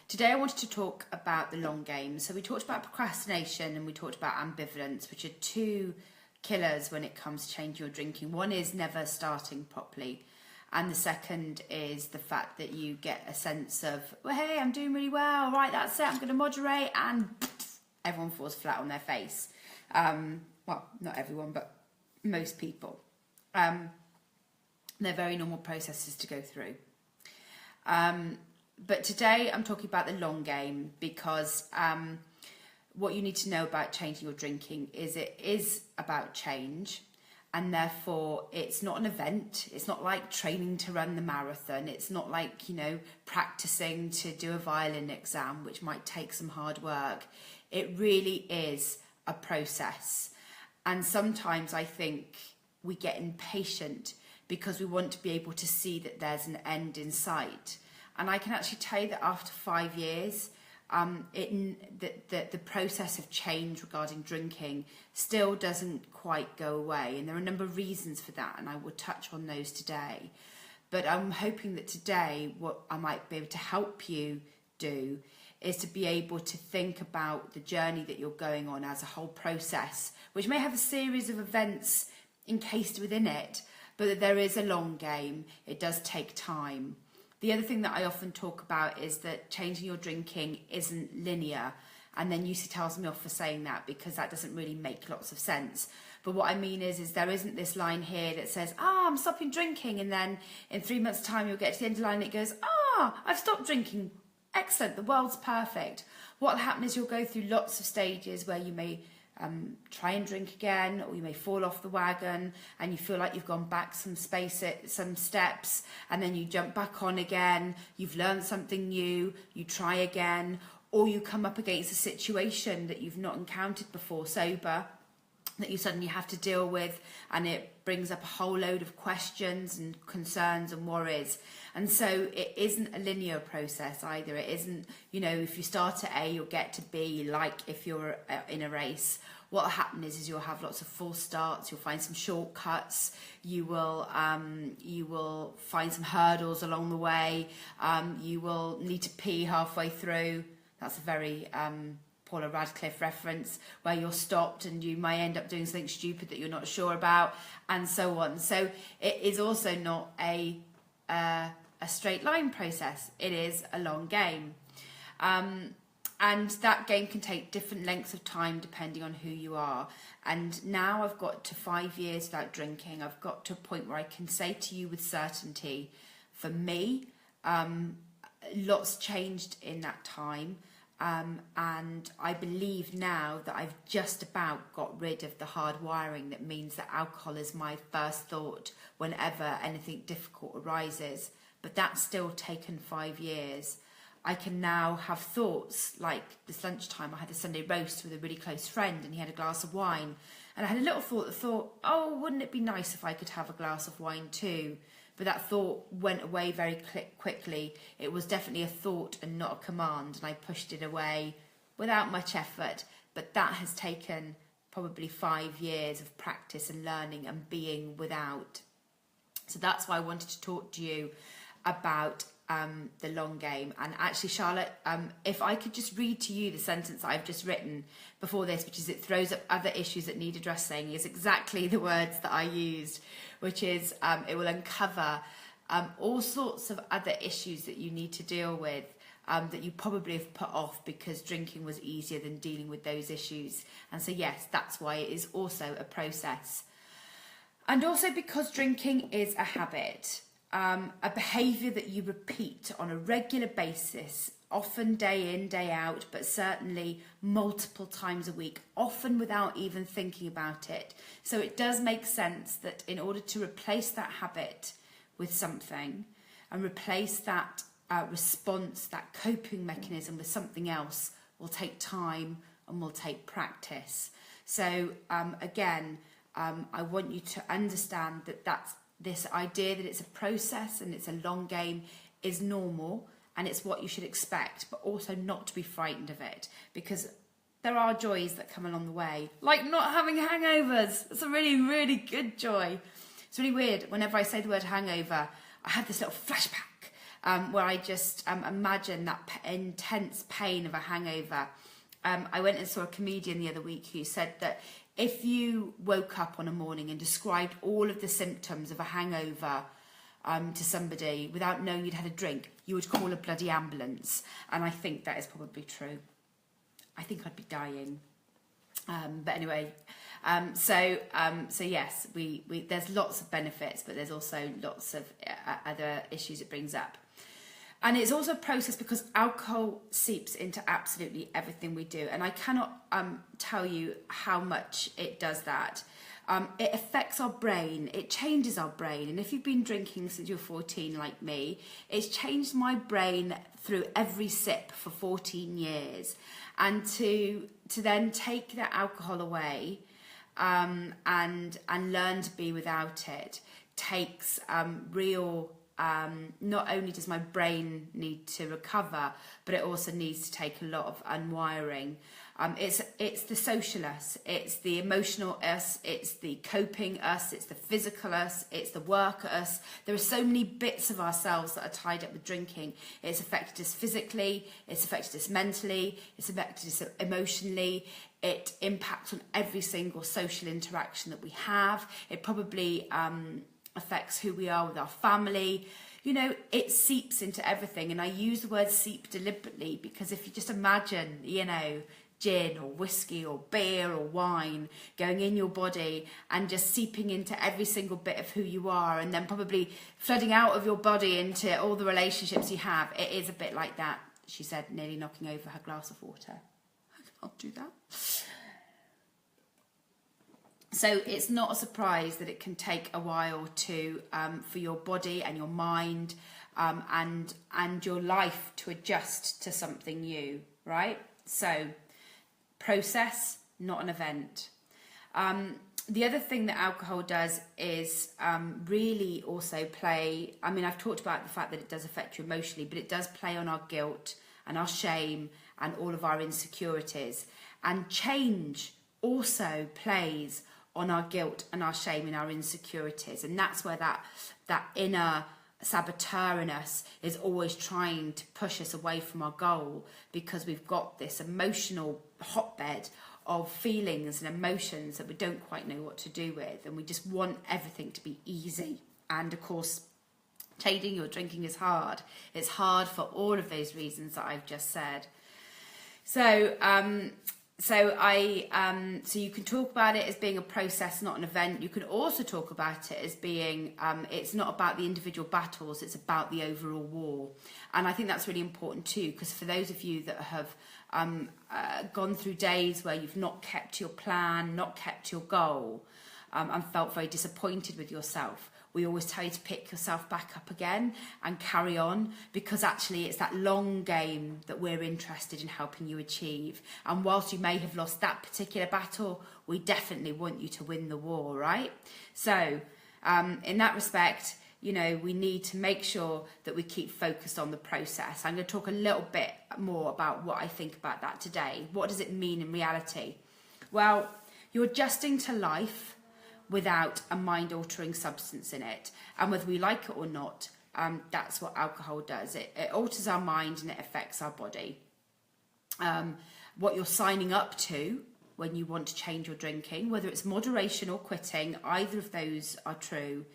Today I wanted to talk about the long game. So we talked about procrastination and we talked about ambivalence, which are two killers when it comes to changing your drinking. One is never starting properly. And the second is the fact that you get a sense of, well, hey, I'm doing really well. Right, that's it. I'm going to moderate. And everyone falls flat on their face. Well, not everyone, but most people. They're very normal processes to go through. But today I'm talking about the long game because what you need to know about changing your drinking is it is about change, and therefore it's not an event. It's not like training to run the marathon. It's not like, practicing to do a violin exam, which might take some hard work. It really is a process. And sometimes I think we get impatient because we want to be able to see that there's an end in sight. And I can actually tell you that after 5 years, the process of change regarding drinking still doesn't quite go away. And there are a number of reasons for that, and I will touch on those today. But I'm hoping that today what I might be able to help you do is to be able to think about the journey that you're going on as a whole process, which may have a series of events encased within it, but that there is a long game. It does take time. The other thing that I often talk about is that changing your drinking isn't linear. And then Lucy tells me off for saying that because that doesn't really make lots of sense. But what I mean is there isn't this line here that says, I'm stopping drinking. And then in 3 months' time, you'll get to the end of the line and it goes, I've stopped drinking. Excellent. The world's perfect. What will happen is you'll go through lots of stages where you may try and drink again, or you may fall off the wagon and you feel like you've gone back some steps, and then you jump back on again. You've learned something new, you try again, or you come up against a situation that you've not encountered before sober that you suddenly have to deal with, and it brings up a whole load of questions and concerns and worries. And so it isn't a linear process either. It isn't, if you start at A, you'll get to B, like if you're in a race. What will happen is you'll have lots of false starts, you'll find some shortcuts, you will find some hurdles along the way, you will need to pee halfway through. That's a very Paula Radcliffe reference, where you're stopped and you might end up doing something stupid that you're not sure about, and so on. So it is also not a straight line process. It is a long game. And that game can take different lengths of time depending on who you are. And now I've got to 5 years without drinking. I've got to a point where I can say to you with certainty, for me, lots changed in that time. And I believe now that I've just about got rid of the hard wiring that means that alcohol is my first thought whenever anything difficult arises. But that's still taken 5 years. I can now have thoughts like this lunchtime. I had a Sunday roast with a really close friend and he had a glass of wine. And I had a little thought, wouldn't it be nice if I could have a glass of wine too? But that thought went away very quickly. It was definitely a thought and not a command, and I pushed it away without much effort. But that has taken probably 5 years of practice and learning and being without. So that's why I wanted to talk to you about the long game. And actually, Charlotte, if I could just read to you the sentence that I've just written before this, which is, it throws up other issues that need addressing, is exactly the words that I used, which is it will uncover all sorts of other issues that you need to deal with that you probably have put off because drinking was easier than dealing with those issues. And so yes, that's why it is also a process. And also because drinking is a habit. A behaviour that you repeat on a regular basis, often day in, day out, but certainly multiple times a week, often without even thinking about it. So it does make sense that in order to replace that habit with something and replace that response, that coping mechanism with something else, will take time and will take practice. So again, I want you to understand that that's this idea that it's a process and it's a long game is normal, and it's what you should expect, but also not to be frightened of it, because there are joys that come along the way, like not having hangovers. It's a really, really good joy. It's really weird. Whenever I say the word hangover, I have this little flashback where I just imagine that intense pain of a hangover. I went and saw a comedian the other week who said that if you woke up on a morning and described all of the symptoms of a hangover to somebody without knowing you'd had a drink, you would call a bloody ambulance. And I think that is probably true. I think I'd be dying. But anyway, so yes, we there's lots of benefits, but there's also lots of other issues it brings up. And it's also a process because alcohol seeps into absolutely everything we do. And I cannot tell you how much it does that. It affects our brain. It changes our brain. And if you've been drinking since you're 14 like me, it's changed my brain through every sip for 14 years. And to then take that alcohol away and learn to be without it takes real... not only does my brain need to recover, but it also needs to take a lot of unwiring. It's the social us, it's the emotional us, it's the coping us, it's the physical us, it's the work us. There are so many bits of ourselves that are tied up with drinking. It's affected us physically, it's affected us mentally, it's affected us emotionally. It impacts on every single social interaction that we have. It probably affects who we are with our family. You know, it seeps into everything. And I use the word seep deliberately because if you just imagine, you know, gin or whiskey or beer or wine going in your body and just seeping into every single bit of who you are, and then probably flooding out of your body into all the relationships you have, it is a bit like that, she said, nearly knocking over her glass of water. I'll do that. So it's not a surprise that it can take a while to for your body and your mind and your life to adjust to something new, right? So process, not an event. The other thing that alcohol does is really also play, I mean, I've talked about the fact that it does affect you emotionally, but it does play on our guilt and our shame and all of our insecurities. And change also plays on our guilt and our shame and our insecurities. And that's where that inner saboteur in us is always trying to push us away from our goal, because we've got this emotional hotbed of feelings and emotions that we don't quite know what to do with, and we just want everything to be easy. And of course, changing your drinking is hard. It's hard for all of those reasons that I've just said. So you can talk about it as being a process, not an event. You can also talk about it as being, it's not about the individual battles, it's about the overall war. And I think that's really important too, because for those of you that have gone through days where you've not kept your plan, not kept your goal, and felt very disappointed with yourself, we always tell you to pick yourself back up again and carry on, because actually it's that long game that we're interested in helping you achieve. And whilst you may have lost that particular battle, we definitely want you to win the war, right? So in that respect, you know, we need to make sure that we keep focused on the process. I'm going to talk a little bit more about what I think about that today. What does it mean in reality? Well, you're adjusting to life without a mind-altering substance in it. And whether we like it or not, that's what alcohol does. It alters our mind and it affects our body. What you're signing up to when you want to change your drinking, whether it's moderation or quitting, either of those are true,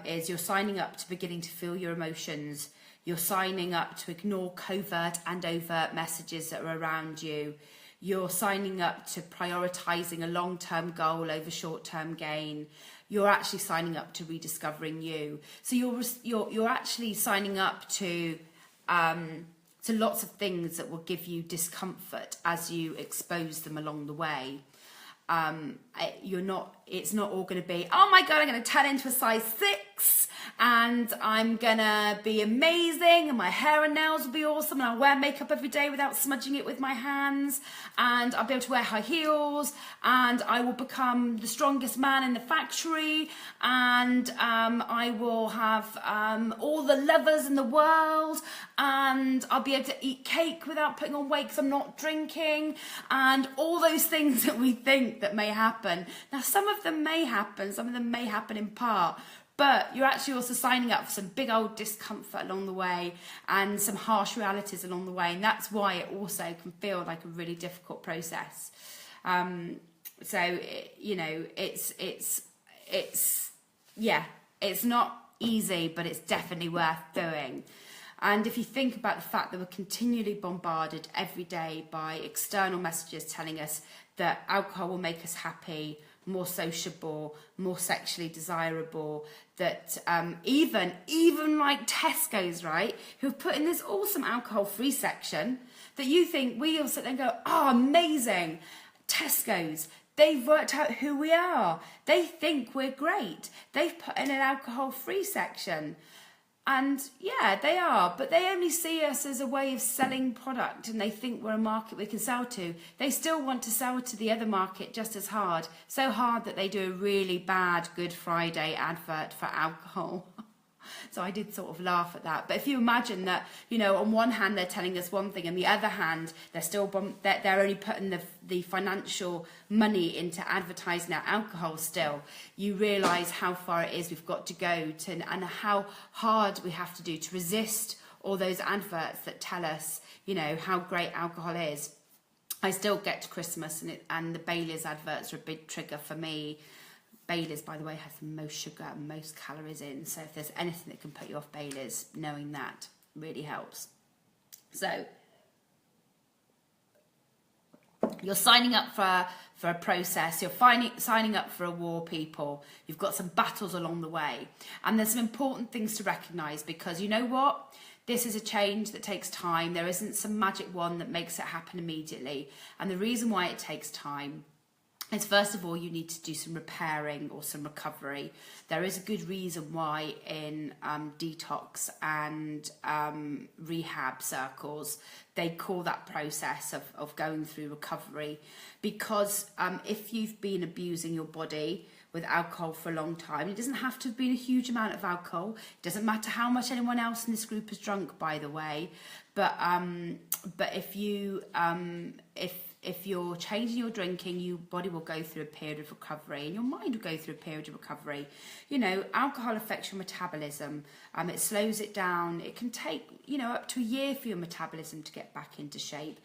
is you're signing up to beginning to feel your emotions. You're signing up to ignore covert and overt messages that are around you. You're signing up to prioritising a long-term goal over short-term gain. You're actually signing up to rediscovering you. So you're actually signing up to lots of things that will give you discomfort as you expose them along the way. It's not all going to be, oh my God, I'm going to turn into a size 6 and I'm going to be amazing and my hair and nails will be awesome and I'll wear makeup every day without smudging it with my hands and I'll be able to wear high heels and I will become the strongest man in the factory and I will have all the lovers in the world and I'll be able to eat cake without putting on weight because I'm not drinking, and all those things that we think that may happen. Now, some of them may happen in part, But you're actually also signing up for some big old discomfort along the way and some harsh realities along the way. And that's why it also can feel like a really difficult process. You know, it's not easy, but it's definitely worth doing. And if you think about the fact that we're continually bombarded every day by external messages telling us that alcohol will make us happy, more sociable, more sexually desirable, that even like Tesco's, right, who've put in this awesome alcohol-free section, that you think we all sit there and go, oh, amazing, Tesco's, they've worked out who we are. They think we're great. They've put in an alcohol-free section. And yeah, they are, but they only see us as a way of selling product, and they think we're a market we can sell to. They still want to sell to the other market just as hard. So hard that they do a really bad Good Friday advert for alcohol. So I did sort of laugh at that. But if you imagine that, you know, on one hand they're telling us one thing, and the other hand they're still they're only putting the financial money into advertising our alcohol still, you realise how far it is we've got to go to, and how hard we have to do to resist all those adverts that tell us, you know, how great alcohol is. I still get to Christmas and the Baileys adverts are a big trigger for me. Baileys, by the way, has the most sugar and most calories in. So if there's anything that can put you off Baileys, knowing that really helps. So you're signing up for a process. You're signing up for a war, people. You've got some battles along the way. And there's some important things to recognise, because you know what? This is a change that takes time. There isn't some magic wand that makes it happen immediately. And the reason why it takes time is, first of all, you need to do some repairing or some recovery. There is a good reason why in detox and rehab circles they call that process of going through recovery, because if you've been abusing your body with alcohol for a long time, it doesn't have to have been a huge amount of alcohol. It doesn't matter how much anyone else in this group has drunk, by the way. But if you're changing your drinking, your body will go through a period of recovery, and your mind will go through a period of recovery. You know, alcohol affects your metabolism. It slows it down. It can take, you know, up to a year for your metabolism to get back into shape.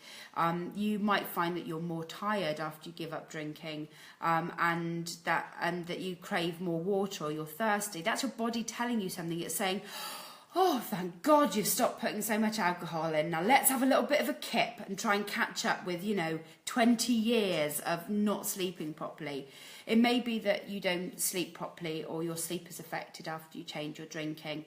You might find that you're more tired after you give up drinking, and that you crave more water, or you're thirsty. That's your body telling you something. It's saying, oh, thank God you've stopped putting so much alcohol in. Now let's have a little bit of a kip and try and catch up with, you know, 20 years of not sleeping properly. It may be that you don't sleep properly, or your sleep is affected after you change your drinking.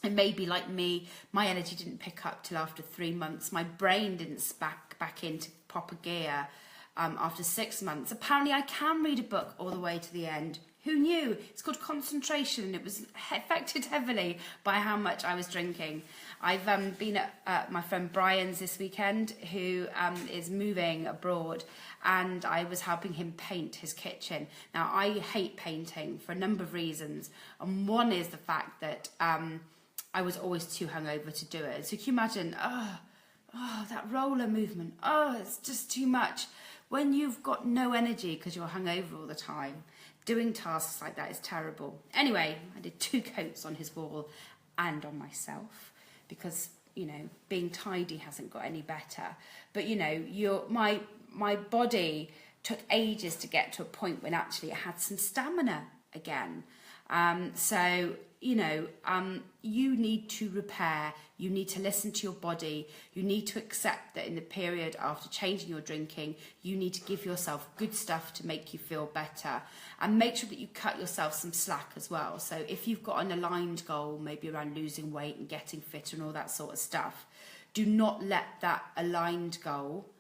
It may be like me, my energy didn't pick up till after 3 months. My brain didn't back into proper gear after 6 months. Apparently I can read a book all the way to the end. Who knew? It's called concentration. It was affected heavily by how much I was drinking. I've been at my friend Brian's this weekend, who is moving abroad, and I was helping him paint his kitchen. Now, I hate painting for a number of reasons, and one is the fact that I was always too hungover to do it. So can you imagine, that roller movement, it's just too much. When you've got no energy because you're hungover all the time, doing tasks like that is terrible. Anyway, I did 2 coats on his wall and on myself, because, you know, being tidy hasn't got any better. But, you know, my body took ages to get to a point when actually it had some stamina again. So, you know, you need to repair, you need to listen to your body, you need to accept that in the period after changing your drinking, you need to give yourself good stuff to make you feel better, and make sure that you cut yourself some slack as well. So if you've got an aligned goal, maybe around losing weight and getting fitter and all that sort of stuff, do not let that aligned goal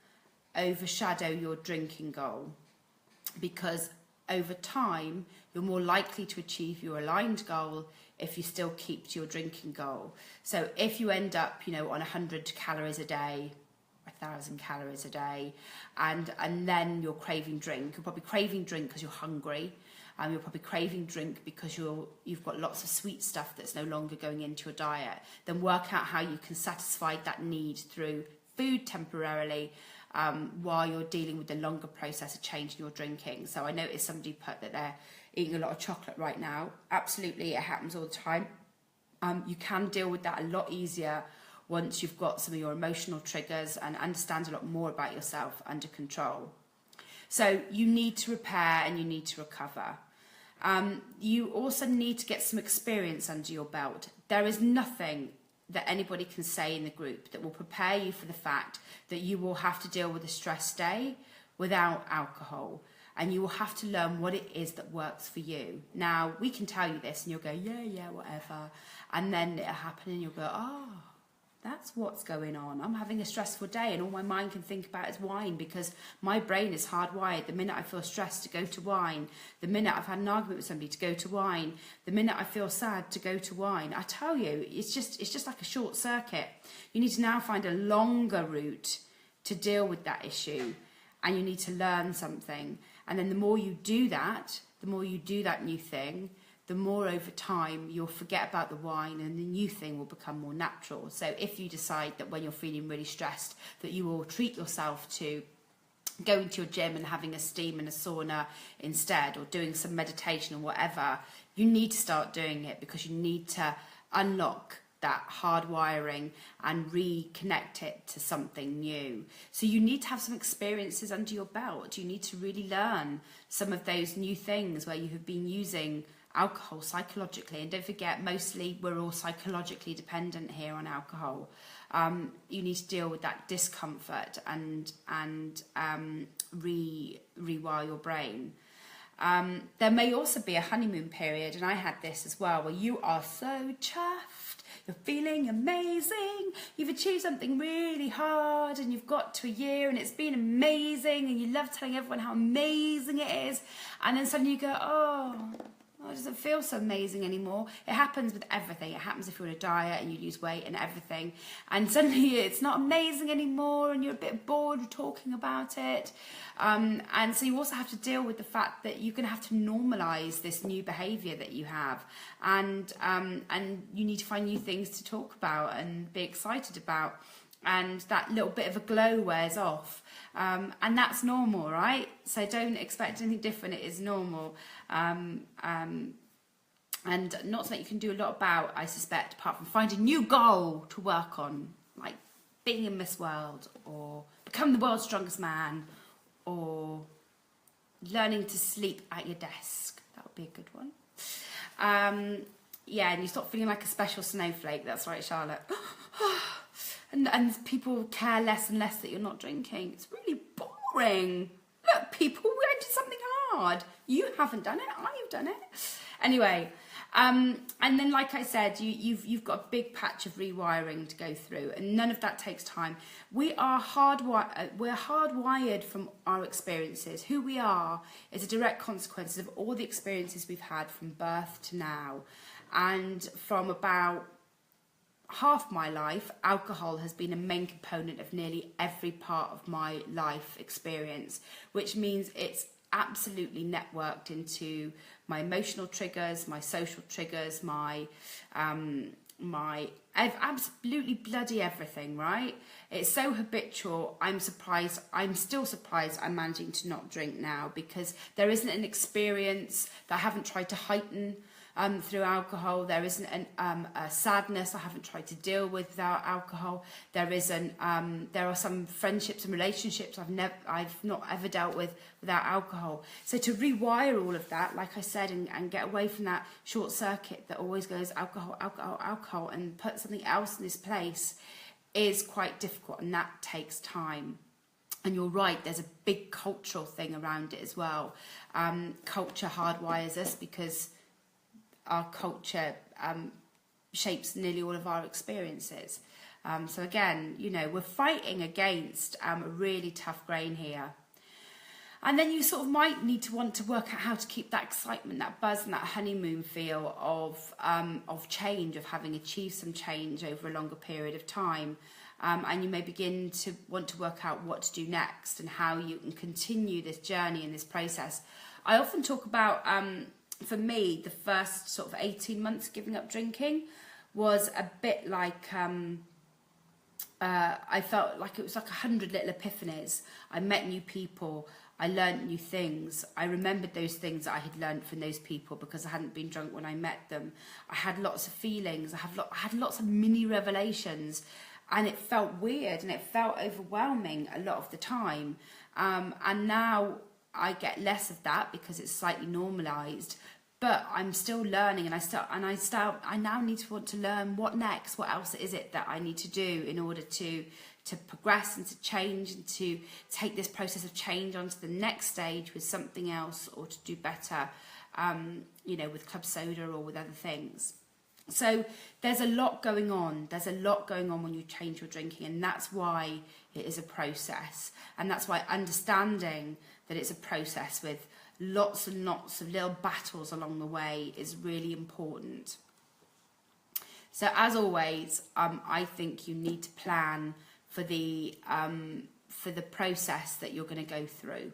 overshadow your drinking goal, because over time, you're more likely to achieve your aligned goal if you still keep to your drinking goal. So if you end up, you know, on 100 calories a day, 1,000 calories a day, and then you're craving drink, you're probably craving drink because you're hungry, you're probably craving drink because you've got lots of sweet stuff that's no longer going into your diet, then work out how you can satisfy that need through food temporarily, while you're dealing with the longer process of changing your drinking. So I noticed somebody put that eating a lot of chocolate right now. Absolutely, it happens all the time. You can deal with that a lot easier once you've got some of your emotional triggers and understand a lot more about yourself under control. So you need to repair and you need to recover. You also need to get some experience under your belt. There is nothing that anybody can say in the group that will prepare you for the fact that you will have to deal with a stress day without alcohol. And you will have to learn what it is that works for you. Now, we can tell you this and you'll go, yeah, whatever. And then it'll happen and you'll go, oh, that's what's going on. I'm having a stressful day and all my mind can think about is wine because my brain is hardwired. The minute I feel stressed to go to wine. The minute I've had an argument with somebody to go to wine. The minute I feel sad to go to wine. I tell you, it's just like a short circuit. You need to now find a longer route to deal with that issue. And you need to learn something. And then the more you do that new thing, the more over time you'll forget about the wine and the new thing will become more natural. So if you decide that when you're feeling really stressed that you will treat yourself to going to your gym and having a steam and a sauna instead, or doing some meditation or whatever, you need to start doing it because you need to unlock that hard wiring and reconnect it to something new. So you need to have some experiences under your belt. You need to really learn some of those new things where you have been using alcohol psychologically. And don't forget, mostly we're all psychologically dependent here on alcohol. You need to deal with that discomfort and rewire your brain. There may also be a honeymoon period, and I had this as well, where you are so chuffed, you're feeling amazing, you've achieved something really hard and you've got to a year and it's been amazing and you love telling everyone how amazing it is, and then suddenly you go, oh, it doesn't feel so amazing anymore. It happens with everything. It happens if you're on a diet and you lose weight and everything. And suddenly it's not amazing anymore and you're a bit bored of talking about it. And so you also have to deal with the fact that you're going to have to normalise this new behaviour that you have. And you need to find new things to talk about and be excited about. And that little bit of a glow wears off. And that's normal, right? So don't expect anything different. It is normal. And not something you can do a lot about, I suspect, apart from find a new goal to work on, like being in Miss World, or become the world's strongest man, or learning to sleep at your desk. That would be a good one. Yeah, and you stop feeling like a special snowflake. That's right, Charlotte. And people care less and less that you're not drinking. It's really boring. Look, people, we did something hard. You haven't done it. I've done it. Anyway, and then, like I said, you've got a big patch of rewiring to go through, and none of that takes time. We're hardwired from our experiences. Who we are is a direct consequence of all the experiences we've had from birth to now, and from about half my life, alcohol has been a main component of nearly every part of my life experience, which means it's absolutely networked into my emotional triggers, my social triggers, my absolutely bloody everything, right? It's so habitual. I'm still surprised I'm managing to not drink now, because there isn't an experience that I haven't tried to heighten through alcohol. There isn't a sadness I haven't tried to deal with without alcohol. There are some friendships and relationships I've not ever dealt with without alcohol. So to rewire all of that, like I said, and get away from that short circuit that always goes alcohol, alcohol, alcohol, and put something else in its place is quite difficult, and that takes time. And you're right, there's a big cultural thing around it as well. Culture hardwires us because our culture shapes nearly all of our experiences. So again, we're fighting against a really tough grain here. And then you sort of might need to want to work out how to keep that excitement, that buzz, and that honeymoon feel of change, of having achieved some change over a longer period of time. And you may begin to want to work out what to do next and how you can continue this journey and this process. I often talk about, for me, the first sort of 18 months giving up drinking was a bit like, I felt like it was like 100 little epiphanies. I met new people. I learned new things. I remembered those things that I had learned from those people because I hadn't been drunk when I met them. I had lots of feelings. I had lots of mini revelations, and it felt weird and it felt overwhelming a lot of the time. And now I get less of that because it's slightly normalised. But I'm still learning, and I now need to want to learn what next. What else is it that I need to do in order to progress and to change and to take this process of change onto the next stage with something else, or to do better, you know, with club soda or with other things. So there's a lot going on. There's a lot going on when you change your drinking, and that's why it is a process. And that's why understanding that it's a process with lots and lots of little battles along the way is really important. So as always, I think you need to plan for the process that you're going to go through.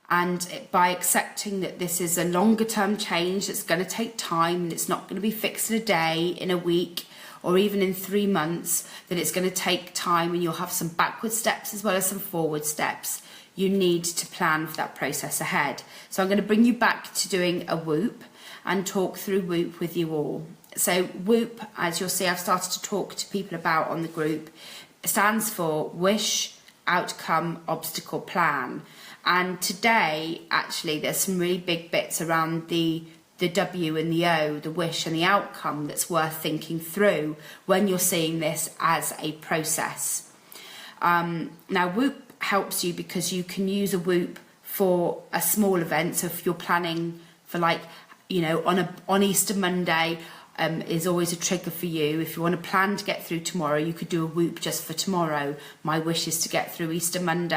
And by accepting that this is a longer term change that's going to take time, and it's not going to be fixed in a day, in a week, or even in 3 months, that it's going to take time and you'll have some backward steps as well as some forward steps. You need to plan for that process ahead. So I'm going to bring you back to doing a whoop and talk through whoop with you all. So whoop, as you'll see, I've started to talk to people about on the group, stands for wish, outcome, obstacle, plan. And today, actually, there's some really big bits around the W and the O, the wish and the outcome, that's worth thinking through when you're seeing this as a process. Now, whoop helps you because you can use a whoop for a small event. So if you're planning for, like, you know, on Easter Monday, is always a trigger for you. If you want to plan to get through tomorrow, you could do a whoop just for tomorrow. My wish is to get through Easter Monday.